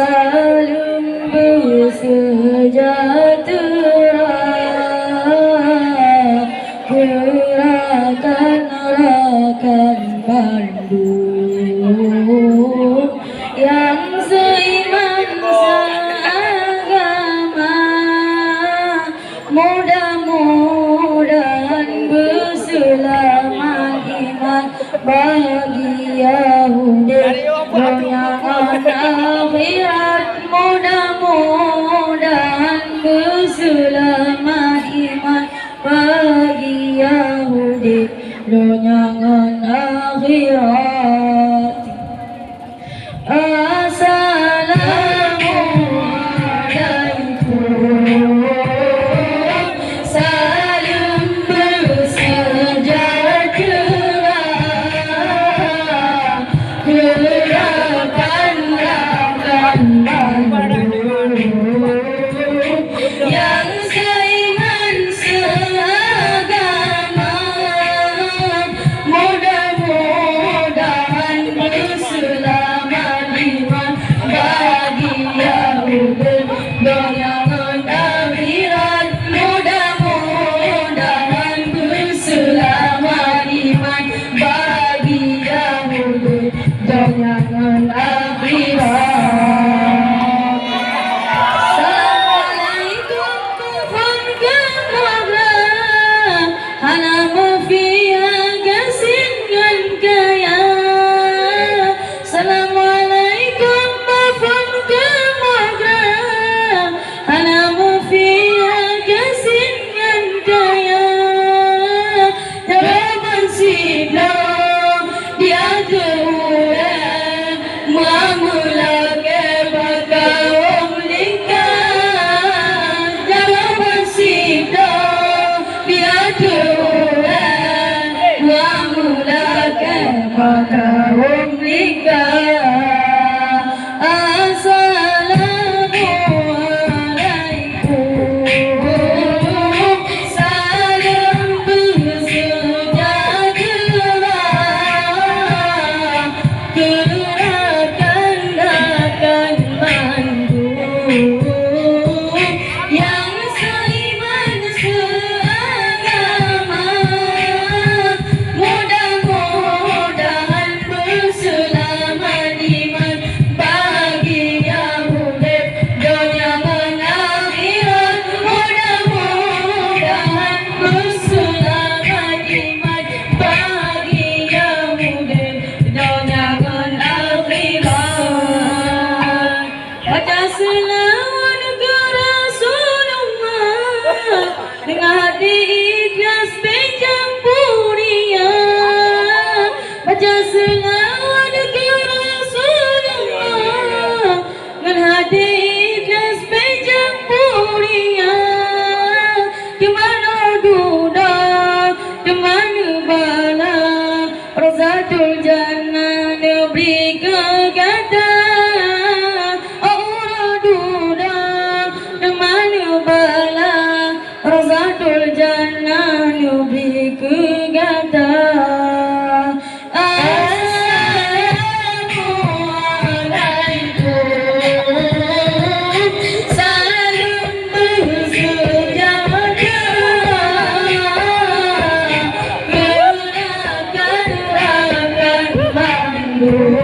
saling bersejahtera, gerakan rakan Bandung yang seiman seagama, mudah-mudahan berselamad iman bahagia dunia akhirat, mudah-mudahan berselamat iman bahagia dunia akhirat. Assalamualaikum, salam bersejahtera, gerakan rakan Bandung yang seiman seagama, mudah-mudahan berselamat iman bahagia dunia akhirat, mudah-mudahan berselamat iman bahagia dunia akhirat. Assalamualaikum warahmatullahi halamu fiha gasingan kaya. Assalamualaikum warahmatullahi halamu fiha gasingan kaya. Jawaban sidang dia keurang muamula ke bakawang lingkar. Jawaban sidang dia keurang muamula ke bakawang lingkar. Assalamualaikum, salam bersejahtera, gerakan rakan Bandung yang seiman seagama, mudah-mudahan berselamat iman bahagia dunia akhirat, mudah-mudahan berselamat iman bahagia dunia akhirat. Baca selawat ke Rasulullah dengan hati ikhlas bercampuria. Baca selawat ke Rasulullah dengan hati ikhlas bercampuria. Kemana duda, kemana bala, Razatul Jannah diberi kegatan. Orang duda, kemana bala, Razatul Jannah diberi kegatan. Assalamualaikum, salam bersejahtera, gerakan rakan Bandung